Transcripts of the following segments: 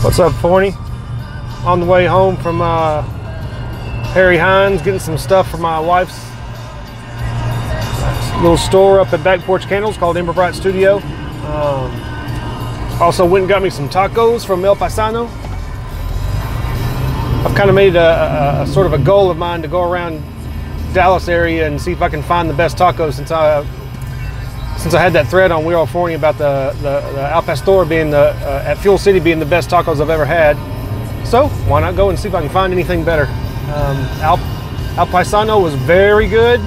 What's up, Forney? On the way home from Harry Hines, getting some stuff for my wife's little store up at Back Porch Candles called Ember Bright Studio. Also went and got me some tacos from El Paisano. I've kind of made a sort of a goal of mine to go around Dallas area and see if I can find the best tacos since I had that thread on We're All Forney about the Al Pastor being at Fuel City being the best tacos I've ever had. So why not go and see if I can find anything better. Al Paisano was very good,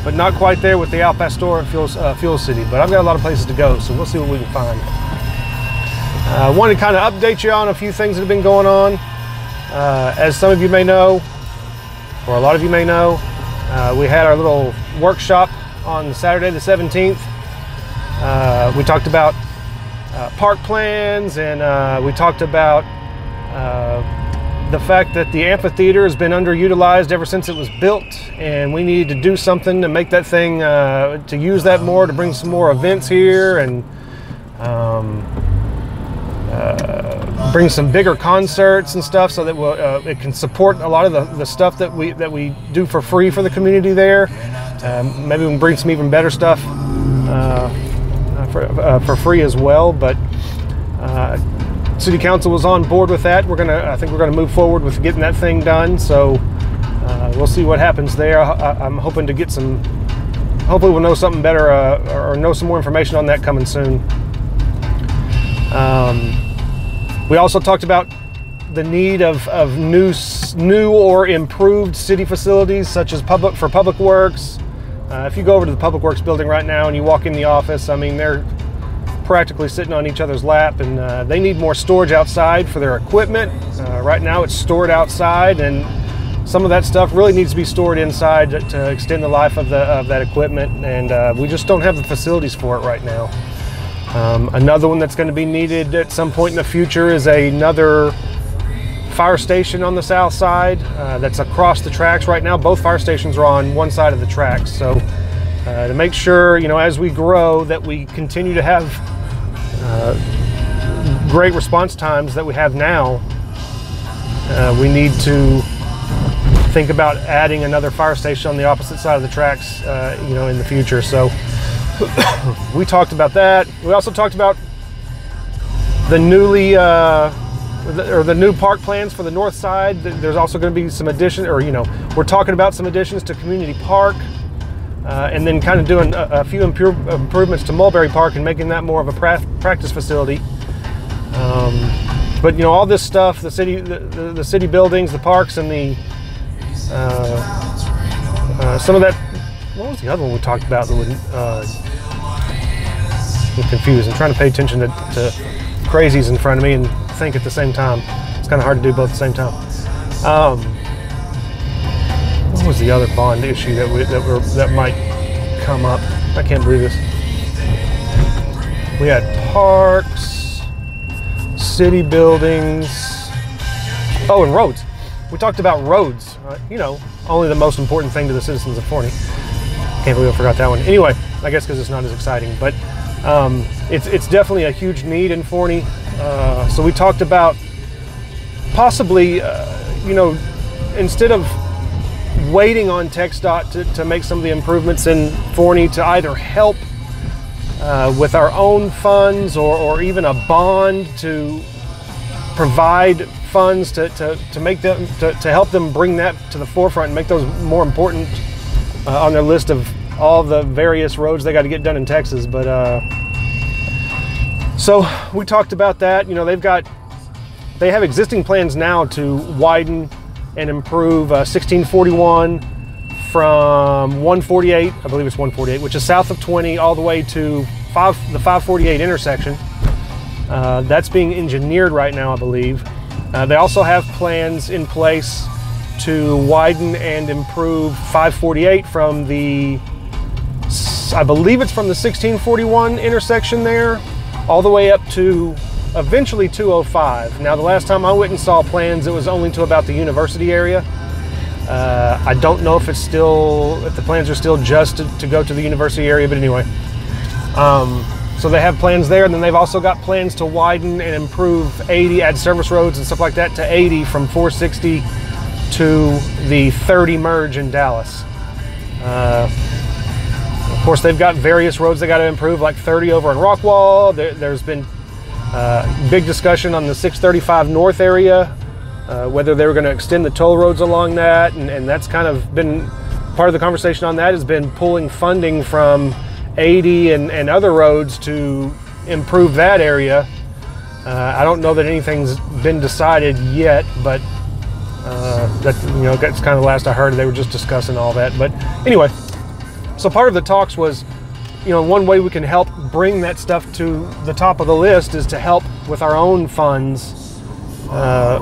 but not quite there with the Al Pastor at Fuel City. But I've got a lot of places to go, so we'll see what we can find. I wanted to kind of update you on a few things that have been going on. As some of you may know, or a lot of you may know, we had our little workshop on Saturday the 17th. We talked about park plans, and we talked about the fact that the amphitheater has been underutilized ever since it was built, and we needed to do something to make that thing, to use that more, to bring some more events here, and bring some bigger concerts and stuff, so that it can support a lot of the stuff that we do for free for the community there. Maybe we can bring some even better stuff for free as well. But City Council was on board with that. I think we're gonna move forward with getting that thing done. So we'll see what happens there. I'm hoping to get some. Hopefully, we'll know something better or know some more information on that coming soon. We also talked about the need of new or improved city facilities, such as public works. If you go over to the Public Works building right now and you walk in the office, I mean, they're practically sitting on each other's lap, and they need more storage outside for their equipment. Right now it's stored outside, and some of that stuff really needs to be stored inside to extend the life of that equipment, and we just don't have the facilities for it right now. Another one that's going to be needed at some point in the future is another fire station on the south side that's across the tracks. Right now both fire stations are on one side of the tracks, so to make sure, you know, as we grow, that we continue to have great response times that we have now, we need to think about adding another fire station on the opposite side of the tracks, you know, in the future. So we talked about that. We also talked about the the new park plans for the north side. There's also going to be some addition, or, you know, we're talking about some additions to Community Park, and then kind of doing a few improvements to Mulberry Park and making that more of a practice facility. But, you know, all this stuff, the city buildings, the parks, and the some of that. What was the other one we talked about that would get confused? I'm trying to pay attention to crazies in front of me and think at the same time. It's kind of hard to do both at the same time. What was the other bond issue that might come up? I can't believe this. We had parks, city buildings, oh, and roads. We talked about roads. You know, only the most important thing to the citizens of Forney. Can't believe I forgot that one. Anyway, I guess because it's not as exciting, but it's definitely a huge need in Forney. So we talked about possibly, you know, instead of waiting on TxDOT to make some of the improvements in Forney, to either help with our own funds or even a bond to provide funds to make them to help them bring that to the forefront and make those more important on their list of all the various roads they got to get done in Texas. But so we talked about that. You know, they have existing plans now to widen and improve 1641 from 148, I believe it's 148, which is south of 20, all the way to the 548 intersection. That's being engineered right now, I believe. They also have plans in place to widen and improve 548 from I believe it's from the 1641 intersection there, all the way up to eventually 205. Now, the last time I went and saw plans, it was only to about the university area. I don't know if the plans are still just to go to the university area, but anyway. So they have plans there, and then they've also got plans to widen and improve 80, add service roads and stuff like that to 80 from 460 to the 30 merge in Dallas. Of course, they've got various roads they got to improve, like 30 over in Rockwall. There's been big discussion on the 635 North area, whether they were going to extend the toll roads along that, and that's kind of been part of the conversation on that has been pulling funding from 80 and other roads to improve that area. I don't know that anything's been decided yet, but that's kind of the last I heard. They were just discussing all that. But anyway, so part of the talks was, one way we can help bring that stuff to the top of the list is to help with our own funds to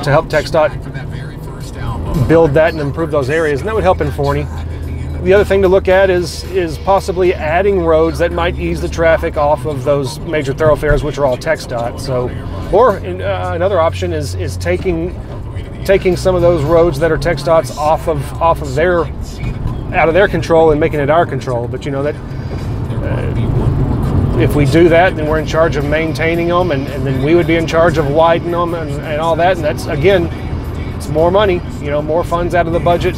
help TxDOT build that and improve those areas, and that would help in Forney. The other thing to look at is possibly adding roads that might ease the traffic off of those major thoroughfares, which are all TxDOT. So, or another option is taking some of those roads that are TxDOT's out of their control and making it our control. But that if we do that, then we're in charge of maintaining them, and then we would be in charge of widening them and all that. And that's, again, it's more money, more funds out of the budget,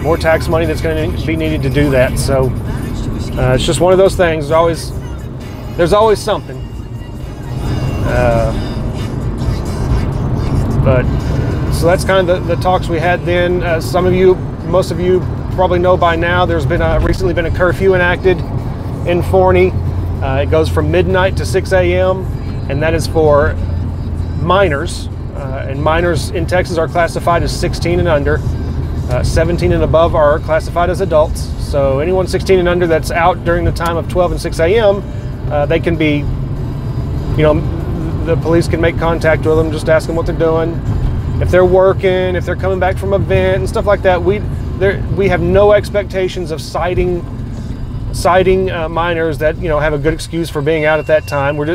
more tax money that's going to be needed to do that. So it's just one of those things. There's always something. But so that's kind of the talks we had then. Most of you probably know by now, there's been recently been a curfew enacted in Forney. It goes from midnight to 6 a.m. and that is for minors. And minors in Texas are classified as 16 and under. 17 and above are classified as adults. So anyone 16 and under that's out during the time of 12 and 6 a.m., they can be, the police can make contact with them, just ask them what they're doing. If they're working, if they're coming back from an event and stuff like that, we have no expectations of citing minors that have a good excuse for being out at that time. We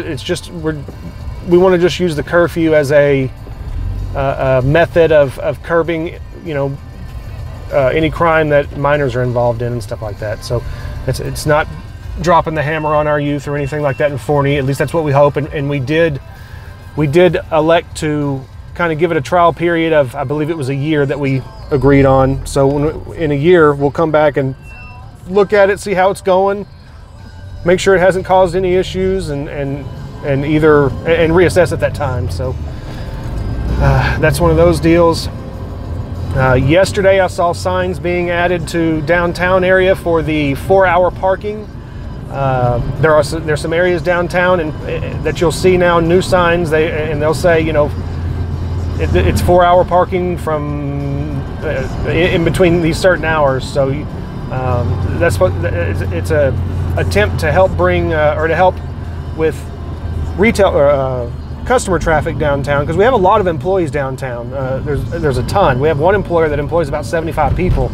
want to just use the curfew as a method of curbing any crime that minors are involved in and stuff like that. So it's not dropping the hammer on our youth or anything like that in Forney. At least that's what we hope. And we did elect to kind of give it a trial period of, I believe it was a year that we agreed on. So in a year, we'll come back and look at it, see how it's going, make sure it hasn't caused any issues, and reassess at that time. So that's one of those deals. Yesterday I saw signs being added to downtown area for the 4-hour parking. There's some areas downtown and that you'll see now, new signs, they'll say, it's 4-hour parking from in between these certain hours. So that's what it's a attempt to help bring or to help with retail or customer traffic downtown, because we have a lot of employees downtown. There's a ton. We have one employer that employs about 75 people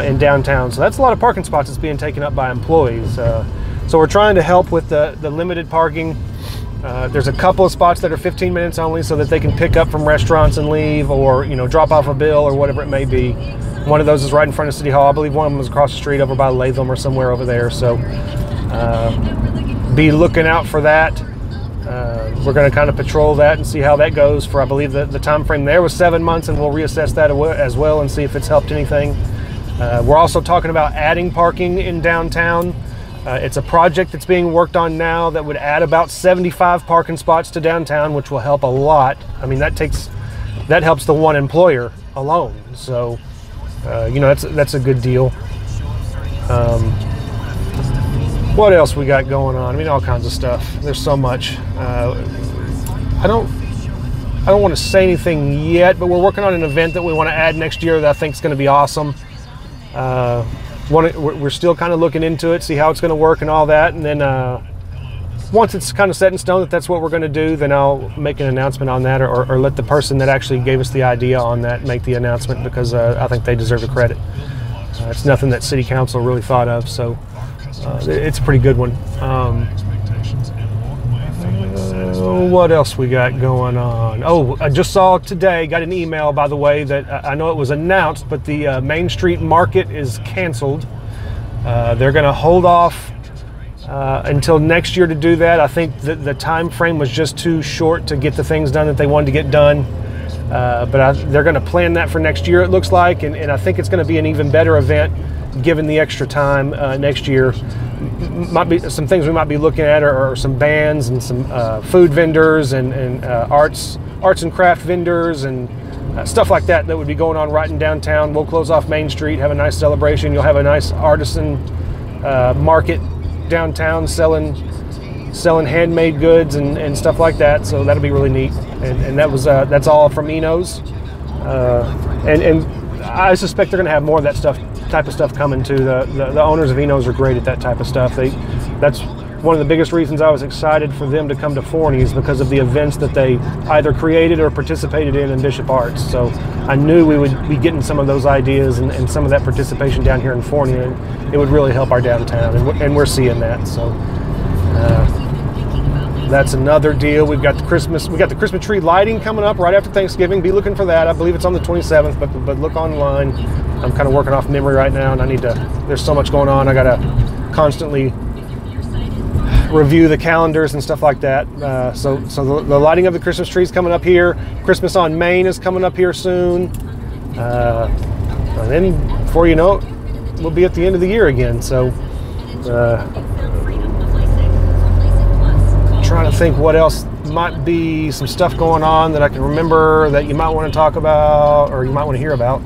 in downtown, so that's a lot of parking spots that's being taken up by employees. So we're trying to help with the limited parking. There's a couple of spots that are 15 minutes only, so that they can pick up from restaurants and leave, or drop off a bill or whatever it may be. One of those is right in front of City Hall. I believe one of them is across the street over by Latham or somewhere over there. So be looking out for that. We're going to kind of patrol that and see how that goes for, I believe the time frame there was 7 months, and we'll reassess that as well and see if it's helped anything. We're also talking about adding parking in downtown. It's a project that's being worked on now that would add about 75 parking spots to downtown, which will help a lot. I mean, that helps the one employer alone. So, that's a good deal. What else we got going on? I mean, all kinds of stuff. There's so much. I don't want to say anything yet, but we're working on an event that we want to add next year that I think is going to be awesome. We're still kind of looking into it, see how it's going to work and all that, and then once it's kind of set in stone that that's what we're going to do, then I'll make an announcement on that, or let the person that actually gave us the idea on that make the announcement, because I think they deserve the credit. It's nothing that City Council really thought of, so it's a pretty good one. What else we got going on? Oh, I just saw today, got an email, by the way, that I know it was announced, but the Main Street Market is canceled. They're going to hold off until next year to do that. I think that the time frame was just too short to get the things done that they wanted to get done. But they're going to plan that for next year, it looks like, and I think it's going to be an even better event given the extra time next year. Might be some things we might be looking at are some bands and some food vendors and arts and craft vendors and stuff like that would be going on right in downtown. We'll close off Main Street, have a nice celebration. You'll have a nice artisan market downtown selling handmade goods and stuff like that. So that'll be really neat. And that's all from Eno's. And I suspect they're going to have more of that type of stuff coming too. The owners of Eno's are great at that type of stuff. That's one of the biggest reasons I was excited for them to come to Forney's, because of the events that they either created or participated in Bishop Arts. So I knew we would be getting some of those ideas and some of that participation down here in Forney, and it would really help our downtown, and we're seeing that. So that's another deal. We got the Christmas tree lighting coming up right after Thanksgiving. Be looking for that. I believe it's on the 27th, but look online. I'm kind of working off memory right now, and there's so much going on. I gotta constantly review the calendars and stuff like that. So the lighting of the Christmas tree is coming up here. Christmas on Main is coming up here soon. And then before you know it, we'll be at the end of the year again. So trying to think what else might be some stuff going on that I can remember that you might want to talk about or you might want to hear about.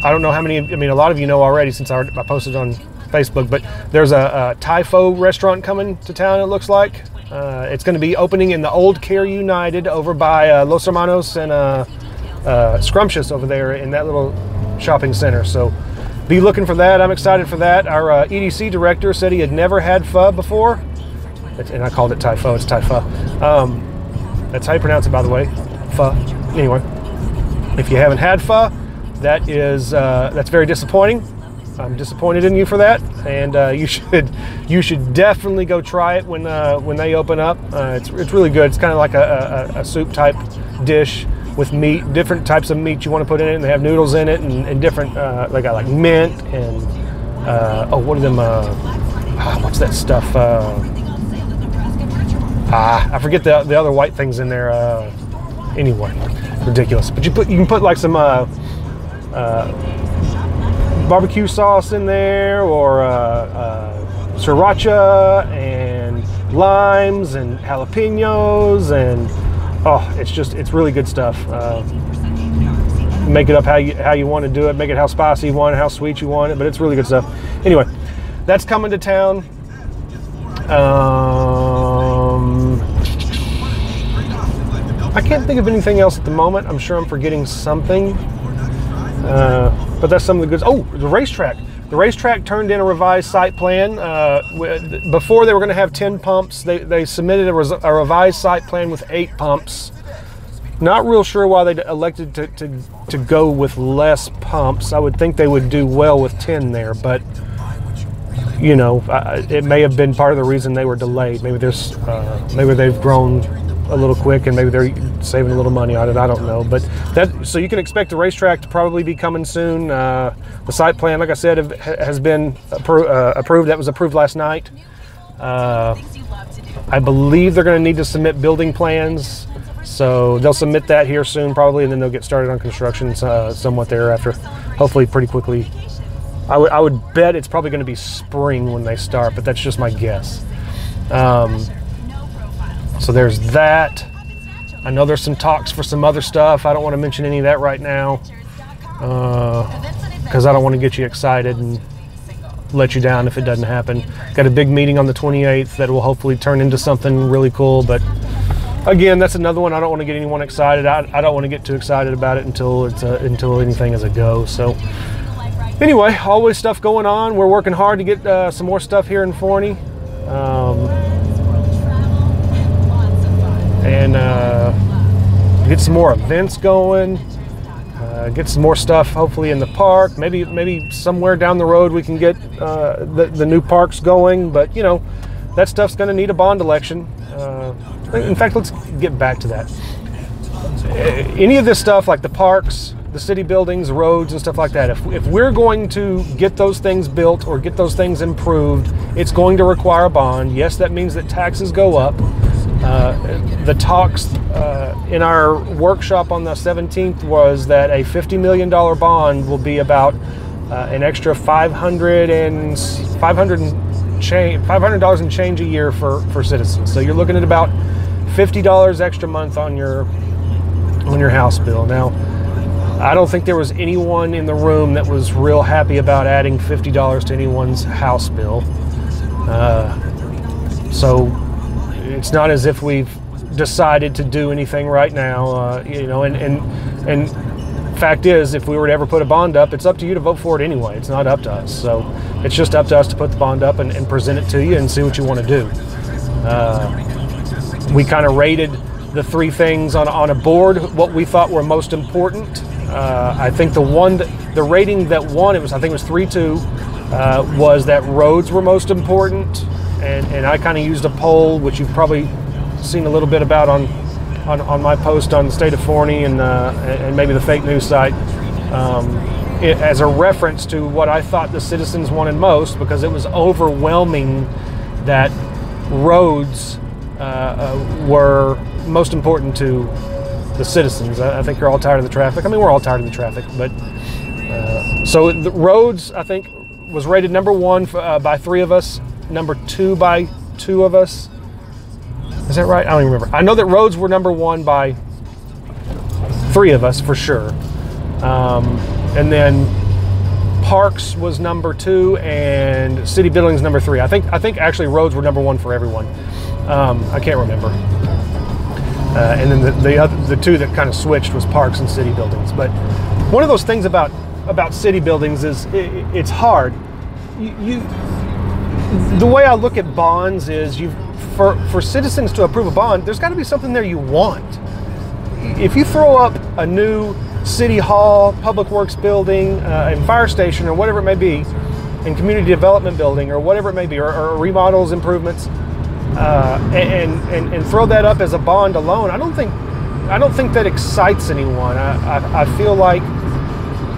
I don't know how many, a lot of you know already since I posted on Facebook, but there's a Thai pho restaurant coming to town, it looks like. It's going to be opening in the old Care United over by Los Hermanos and Scrumptious over there in that little shopping center. So be looking for that. I'm excited for that. Our EDC director said he had never had pho before. And I called it Thai pho. It's Thai pho. That's how you pronounce it, by the way. Pho. Anyway, if you haven't had pho, that's very disappointing. I'm disappointed in you for that, and you should definitely go try it when they open up. It's really good. It's kind of like a soup type dish with meat, different types of meat you want to put in it, and they have noodles in it and different. They got like mint and what are them? What's that stuff? I forget the other white things in there. Anyway, ridiculous. But you can put like some barbecue sauce in there, or sriracha and limes and jalapenos, and it's really good stuff. Make it up how you want to do it. Make it how spicy you want it, how sweet you want it, but it's really good stuff. Anyway, that's coming to town. I can't think of anything else at the moment. I'm sure I'm forgetting something. But that's some of the goods. Oh, the racetrack. The racetrack turned in a revised site plan. Before they were going to have 10 pumps. They submitted a revised site plan with 8 pumps. Not real sure why they elected to go with less pumps. I would think they would do well with 10 there, but you know, it may have been part of the reason they were delayed. Maybe maybe they've grown a little quick and maybe they're saving a little money on it. I don't know, but so you can expect the racetrack to probably be coming soon. The site plan, like I said, has been approved. That was approved last night. I believe they're going to need to submit building plans, so they'll submit that here soon probably, and then they'll get started on construction somewhat thereafter, hopefully pretty quickly. I would bet it's probably going to be spring when they start, but that's just my guess. So there's that. I know there's some talks for some other stuff. I don't want to mention any of that right now because I don't want to get you excited and let you down if it doesn't happen. Got a big meeting on the 28th that will hopefully turn into something really cool, but again, that's another one. I don't want to get anyone excited. I don't want to get too excited about it until anything is a go. So anyway, always stuff going on. We're working hard to get some more stuff here in Forney. And get some more events going, get some more stuff hopefully in the park. Maybe somewhere down the road we can get the new parks going, but you know, that stuff's going to need a bond election. In fact, let's get back to that. Any of this stuff like the parks, the city buildings, roads, and stuff like that. If we're going to get those things built or get those things improved, it's going to require a bond. Yes, that means that taxes go up. The talks in our workshop on the 17th was that a $50 million bond will be about an extra $500 and change a year for citizens. So you're looking at about $50 extra month on your house bill. Now, I don't think there was anyone in the room that was real happy about adding $50 to anyone's house bill. So it's not as if we've decided to do anything right now, and fact is, if we were to ever put a bond up, it's up to you to vote for it anyway. It's not up to us. So it's just up to us to put the bond up and present it to you and see what you want to do. We kind of rated the three things on a board, what we thought were most important. I think the rating that won, I think it was 3-2, was that roads were most important. And I kind of used a poll, which you've probably seen a little bit about on my post on the state of Forney and maybe the fake news site, as a reference to what I thought the citizens wanted most, because it was overwhelming that roads were most important to the citizens. I think you're all tired of the traffic. I mean, we're all tired of the traffic, but so the roads, I think, was rated number 1 by 3 of us, number 2 by 2 of us. Is that right? I don't even remember. I know that roads were number 1 by 3 of us for sure. And then parks was number 2 and city buildings number 3. I think actually roads were number 1 for everyone. I can't remember. And then the 2 that kind of switched was parks and city buildings. But one of those things about city buildings is it's hard. The way I look at bonds is for citizens to approve a bond, there's got to be something there you want. If you throw up a new city hall, public works building, and fire station, or whatever it may be, and community development building, or whatever it may be, or remodels, improvements, and throw that up as a bond alone, I don't think that excites anyone. I feel like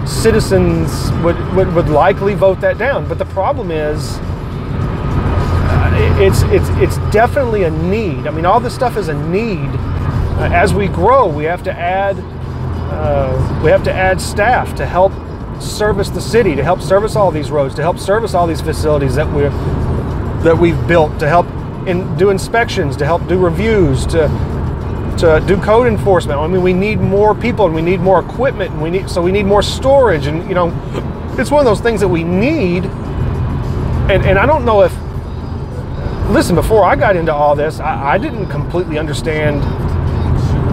citizens would likely vote that down. But the problem is, it's definitely a need. I mean, all this stuff is a need. As we grow, we have to add staff to help service the city, to help service all these roads, to help service all these facilities that we've built, to help do inspections, to help do reviews, to do code enforcement. I mean, we need more people and we need more equipment, and we need more storage, and it's one of those things that we need. And I don't know if, listen, before I got into all this, I didn't completely understand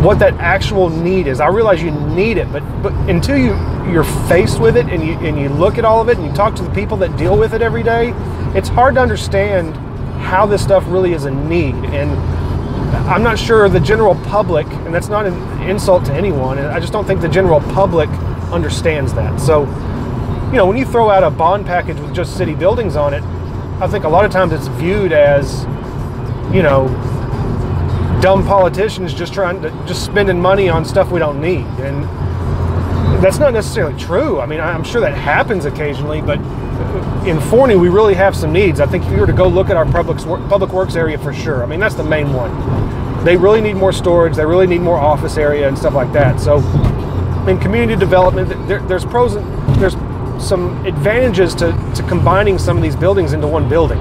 what that actual need is. I realize you need it, but until you're faced with it and you look at all of it and you talk to the people that deal with it every day, it's hard to understand how this stuff really is a need. And I'm not sure the general public, and that's not an insult to anyone, and I just don't think the general public understands that. So, when you throw out a bond package with just city buildings on it, I think a lot of times it's viewed as, dumb politicians just spending money on stuff we don't need. And that's not necessarily true. I mean, I'm sure that happens occasionally, but in Forney, we really have some needs. I think if you were to go look at our public works area, for sure, I mean, that's the main one. They really need more storage. They really need more office area and stuff like that. So in community development, there's pros and there's some advantages to combining some of these buildings into one building.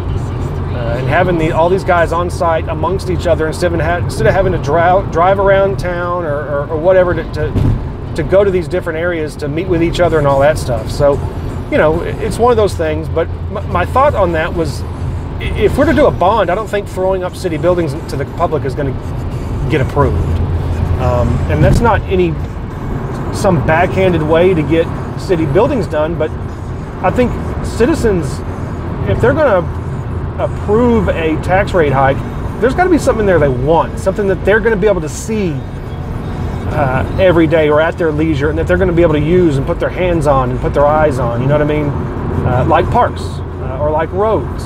And having all these guys on site amongst each other instead of having to drive around town or whatever to go to these different areas to meet with each other and all that stuff. So, it's one of those things. But my thought on that was, if we're to do a bond, I don't think throwing up city buildings to the public is going to get approved. And that's not some backhanded way to get city buildings done, but I think citizens, if they're going to approve a tax rate hike, there's got to be something there they want, something that they're going to be able to see every day or at their leisure, and that they're going to be able to use and put their hands on and put their eyes on, you know what I mean? Like parks or like roads,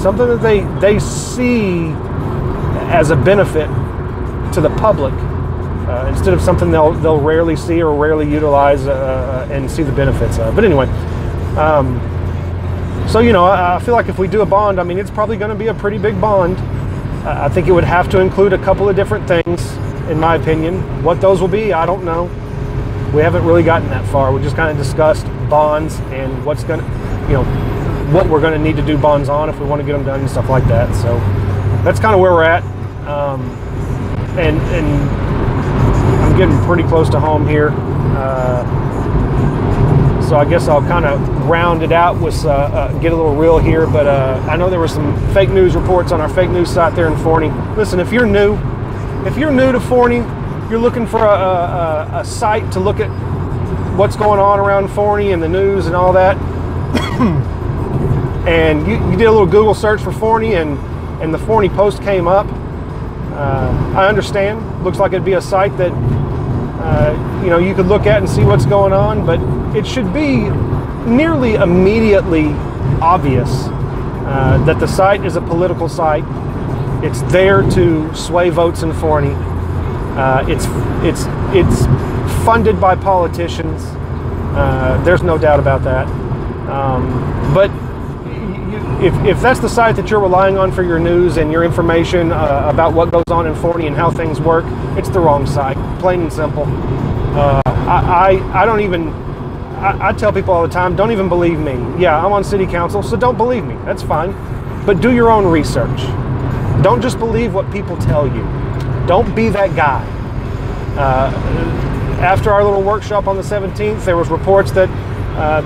something that they see as a benefit to the public instead of something they'll rarely see or rarely utilize and see the benefits of. But anyway, so you know, I feel like if we do a bond, I mean, it's probably going to be a pretty big bond. I think it would have to include a couple of different things, in my opinion. What those will be, I don't know. We haven't really gotten that far. We just kind of discussed bonds and what's going to, you know, what we're going to need to do bonds on if we want to get them done and stuff like that. So that's kind of where we're at. And I'm getting pretty close to home here. So I guess I'll kind of round it out with, get a little real here. But I know there were some fake news reports on our fake news site there in Forney. Listen, if you're new to Forney, you're looking for a site to look at what's going on around Forney and the news and all that, and you did a little Google search for Forney and the Forney Post came up, I understand. Looks like it'd be a site that you know, you could look at and see what's going on, but it should be nearly immediately obvious that the site is a political site. It's there to sway votes in Forney. It's funded by politicians. There's no doubt about that. But if that's the site that you're relying on for your news and your information about what goes on in Forney and how things work, it's the wrong site, plain and simple. I don't even, I tell people all the time, don't even believe me. Yeah, I'm on city council, so don't believe me. That's fine. But do your own research. Don't just believe what people tell you. Don't be that guy. After our little workshop on the 17th, there was reports that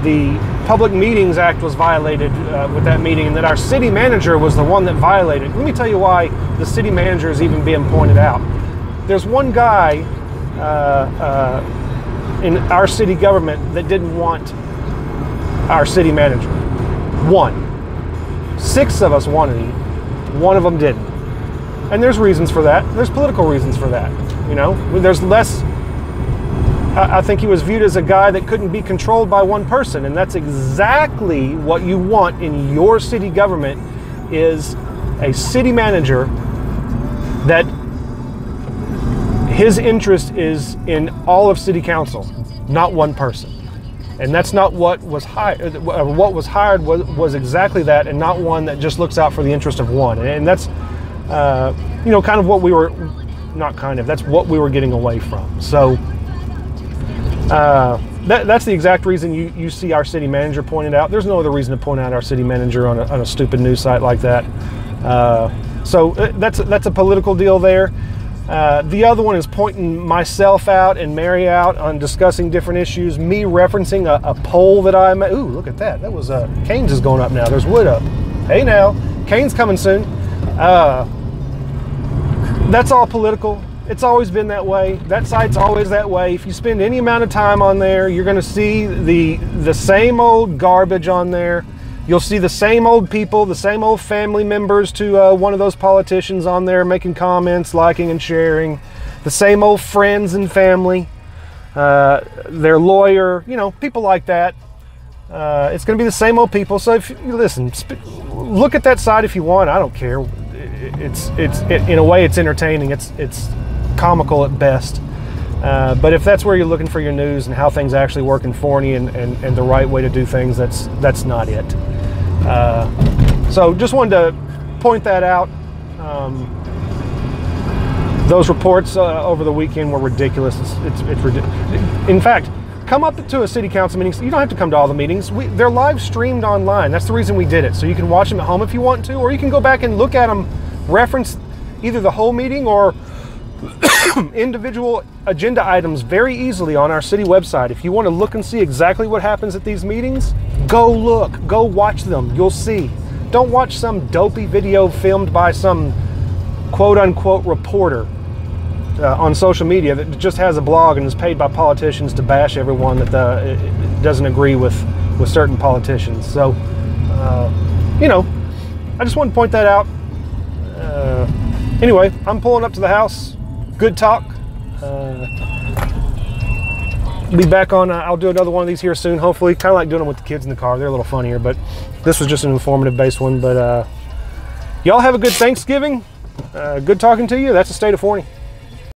the Public Meetings Act was violated with that meeting, and that our city manager was the one that violated. Let me tell you why the city manager is even being pointed out. There's one guy in our city government that didn't want our city manager. One. 6 of us wanted him. One of them didn't. And there's reasons for that. There's political reasons for that. You know, there's less. I think he was viewed as a guy that couldn't be controlled by one person, and that's exactly what you want in your city government, is a city manager that his interest is in all of city council, not one person. And that's not what was hired. What was hired was exactly that, and not one that just looks out for the interest of one. And that's, you know, kind of what we were, not kind of, that's what we were getting away from. So that's the exact reason you see our city manager pointed out. There's no other reason to point out our city manager on a stupid news site like that. So that's a political deal there. The other one is pointing myself out and Mary out on discussing different issues, me referencing a poll that I made. Ooh, look at that. That was, Canes is going up now. There's wood up. Hey now, Canes coming soon. That's all political. It's always been that way. That site's always that way. If you spend any amount of time on there, you're going to see the same old garbage on there. You'll see the same old people, the same old family members to one of those politicians on there making comments, liking and sharing. The same old friends and family, their lawyer, you know, people like that. It's going to be the same old people. So if you listen, look at that site if you want. I don't care. It's in a way, it's entertaining. It's comical at best. But if that's where you're looking for your news and how things actually work in Forney and the right way to do things, that's not it. So just wanted to point that out. Those reports over the weekend were ridiculous. It's ridiculous. In fact, come up to a city council meeting. You don't have to come to all the meetings. They're live streamed online. That's the reason we did it. So you can watch them at home if you want to, or you can go back and look at them, reference either the whole meeting or individual agenda items very easily on our city website. If you want to look and see exactly what happens at these meetings, go look, go watch them. You'll see. Don't watch some dopey video filmed by some quote-unquote reporter on social media that just has a blog and is paid by politicians to bash everyone that doesn't agree with certain politicians. So, you know, I just wanted to point that out. Anyway, I'm pulling up to the house. Good talk. Be back on, I'll do another one of these here soon, hopefully. Kind of like doing them with the kids in the car. They're a little funnier, but this was just an informative based one. But y'all have a good Thanksgiving. Good talking to you. That's the state of Forney.